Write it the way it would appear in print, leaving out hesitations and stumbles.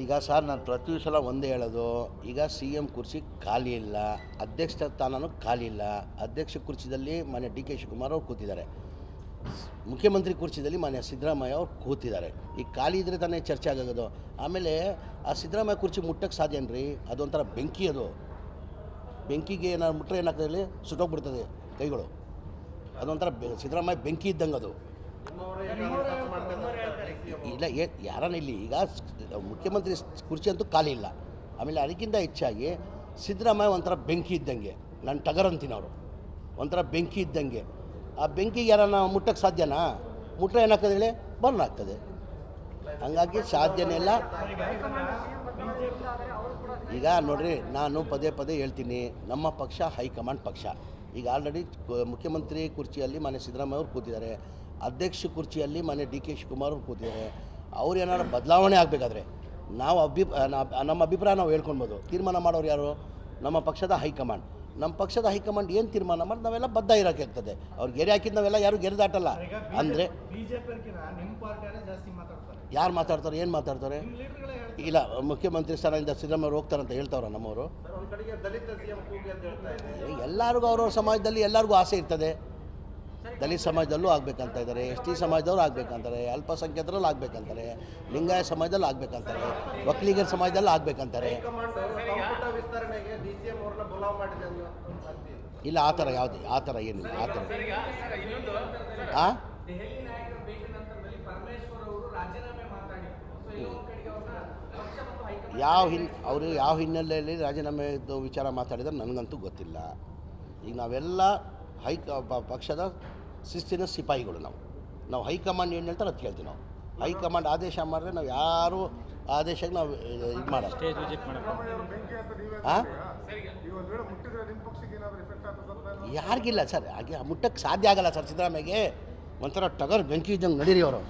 ಈಗ ಸರ್ ನಾನು ಪ್ರತಿ ಸಲ ಒಂದೇ ಹೇಳೋದು, ಈಗ ಸಿ ಎಮ್ ಕುರ್ಚಿ ಖಾಲಿ ಇಲ್ಲ, ಅಧ್ಯಕ್ಷ ಸ್ಥಾನನೂ ಖಾಲಿ ಇಲ್ಲ. ಅಧ್ಯಕ್ಷ ಕುರ್ಚಿದಲ್ಲಿ ಮಾನ್ಯ ಡಿ ಕೆ ಶಿವಕುಮಾರ್ ಅವರು ಕೂತಿದ್ದಾರೆ, ಮುಖ್ಯಮಂತ್ರಿ ಕುರ್ಚಿದಲ್ಲಿ ಮಾನ್ಯ ಸಿದ್ದರಾಮಯ್ಯ ಅವರು ಕೂತಿದ್ದಾರೆ. ಈಗ ಖಾಲಿ ಇದ್ದರೆ ತಾನೇ ಚರ್ಚೆ ಆಗೋದು. ಆಮೇಲೆ ಆ ಸಿದ್ದರಾಮಯ್ಯ ಕುರ್ಚಿ ಮುಟ್ಟಕ್ಕೆ ಸಾಧ್ಯನ್ರಿ? ಅದೊಂಥರ ಬೆಂಕಿ, ಅದು ಬೆಂಕಿಗೆ ಏನಾದ್ರು ಮುಟ್ಟರೆ ಏನಾಗ್ತದೆ, ಸುಟ್ಟೋಗ್ಬಿಡ್ತದೆ ಕೈಗಳು. ಅದೊಂಥರ ಸಿದ್ದರಾಮಯ್ಯ ಬೆಂಕಿ ಇದ್ದಂಗೆ ಅದು. ಇಲ್ಲ ಯಾರನ್ನ ಇಲ್ಲಿ ಈಗ ಮುಖ್ಯಮಂತ್ರಿ ಕುರ್ಚಿ ಅಂತೂ ಖಾಲಿ ಇಲ್ಲ. ಆಮೇಲೆ ಅದಕ್ಕಿಂತ ಹೆಚ್ಚಾಗಿ ಸಿದ್ದರಾಮಯ್ಯ ಒಂಥರ ಬೆಂಕಿ ಇದ್ದಂಗೆ, ನಾನು ಟಗರ್ ಅಂತೀನಿ, ಅವರು ಒಂಥರ ಬೆಂಕಿ ಇದ್ದಂಗೆ. ಆ ಬೆಂಕಿಗೆ ಯಾರನ್ನ ಮುಟ್ಟಕ್ಕೆ ಸಾಧ್ಯನಾ? ಮುಟ್ಟರೆ ಏನಾಗ್ತದೆ ಹೇಳಿ, ಬರ್ನ್ ಆಗ್ತದೆ. ಹಂಗಾಗಿ ಸಾಧ್ಯನೇ ಇಲ್ಲ. ಈಗ ನೋಡ್ರಿ, ನಾನು ಪದೇ ಪದೇ ಹೇಳ್ತೀನಿ, ನಮ್ಮ ಪಕ್ಷ ಹೈಕಮಾಂಡ್ ಪಕ್ಷ. ಈಗ ಆಲ್ರೆಡಿ ಮುಖ್ಯಮಂತ್ರಿ ಕುರ್ಚಿಯಲ್ಲಿ ಮಾನ್ಯ ಸಿದ್ದರಾಮಯ್ಯ ಅವರು ಕೂತಿದ್ದಾರೆ, ಅಧ್ಯಕ್ಷ ಕುರ್ಚಿಯಲ್ಲಿ ಮಾನ್ಯ ಡಿ ಕೆ ಶಿವಕುಮಾರ್ ಅವರು ಕೂತಿದ್ದಾರೆ. ಅವ್ರು ಏನಾದ್ರು ಬದಲಾವಣೆ ಆಗಬೇಕಾದ್ರೆ ನಾವು ನಮ್ಮ ಅಭಿಪ್ರಾಯ ನಾವು ಹೇಳ್ಕೊಳ್ಬೋದು. ತೀರ್ಮಾನ ಮಾಡೋರು ಯಾರು? ನಮ್ಮ ಪಕ್ಷದ ಹೈಕಮಾಂಡ್. ನಮ್ಮ ಪಕ್ಷದ ಹೈಕಮಾಂಡ್ ಏನು ತೀರ್ಮಾನ ಮಾಡಿ ನಾವೆಲ್ಲ ಬದ್ಧ ಇರೋಕ್ಕಾಗ್ತದೆ. ಅವ್ರು ಗೆರೆ ಹಾಕಿದ್ದು ನಾವೆಲ್ಲ ಯಾರು ಗೆರೆ ದಾಟಲ್ಲ. ಅಂದರೆ ಯಾರು ಮಾತಾಡ್ತಾರೆ, ಏನು ಮಾತಾಡ್ತಾರೆ? ಇಲ್ಲ, ಮುಖ್ಯಮಂತ್ರಿ ಸ್ಥಾನದಿಂದ ಸಿದ್ದರಾಮಯ್ಯ ಅವರು ಹೋಗ್ತಾರಂತ ಹೇಳ್ತಾವ್ರ ನಮ್ಮವರು? ಎಲ್ಲರಿಗೂ ಅವ್ರವ್ರ ಸಮಾಜದಲ್ಲಿ ಎಲ್ಲರಿಗೂ ಆಸೆ ಇರ್ತದೆ. ದಲಿತ ಸಮಾಜದಲ್ಲೂ ಆಗಬೇಕಂತ ಇದ್ದಾರೆ, ಎಸ್ ಟಿ ಸಮಾಜದವ್ರು ಆಗಬೇಕಂತಾರೆ, ಅಲ್ಪಸಂಖ್ಯಾತರಲ್ಲಿ ಆಗಬೇಕಂತಾರೆ, ಲಿಂಗಾಯತ ಸಮಾಜದಲ್ಲಿ ಆಗಬೇಕಂತಾರೆ, ಒಕ್ಕಲಿಗರ ಸಮಾಜದಲ್ಲಿ ಆಗಬೇಕಂತಾರೆ. ಇಲ್ಲ, ಆ ಥರ ಯಾವುದು, ಆ ಥರ ಏನಿಲ್ಲ, ಆ ಥರ. ಹಾಂ, ಅವರು ಯಾವ ಹಿನ್ನೆಲೆಯಲ್ಲಿ ರಾಜೀನಾಮೆ ವಿಚಾರ ಮಾತಾಡಿದ್ರೆ ನನಗಂತೂ ಗೊತ್ತಿಲ್ಲ. ಈಗ ನಾವೆಲ್ಲ ಪಕ್ಷದ ಶಿಸ್ತಿನ ಸಿಪಾಯಿಗಳು. ನಾವು ಹೈಕಮಾಂಡ್ ಏನು ಹೇಳ್ತಾರೆ ಅದು ಕೇಳ್ತೀವಿ. ನಾವು ಹೈಕಮಾಂಡ್ ಆದೇಶ ಮಾಡಿದ್ರೆ ನಾವು ಯಾರು ಆದೇಶಕ್ಕೆ ನಾವು ಇದು ಮಾಡೋದು. ಸ್ಟೇಜ್ ವಿಸಿಟ್ ಮಾಡೋದು. ಹಾಂ, ಯಾರಿಗಿಲ್ಲ ಸರ್, ಹಾಗೆ ಮುಟ್ಟಕ್ಕೆ ಸಾಧ್ಯ ಆಗಲ್ಲ ಸರ್. ಸಿದ್ದರಾಮಯ್ಯಗೆ ಒಂಥರ ಟಗರ್ ಬೆಂಕಿ ಇದ್ದಂಗೆ ನಡೀರಿ ಅವರು.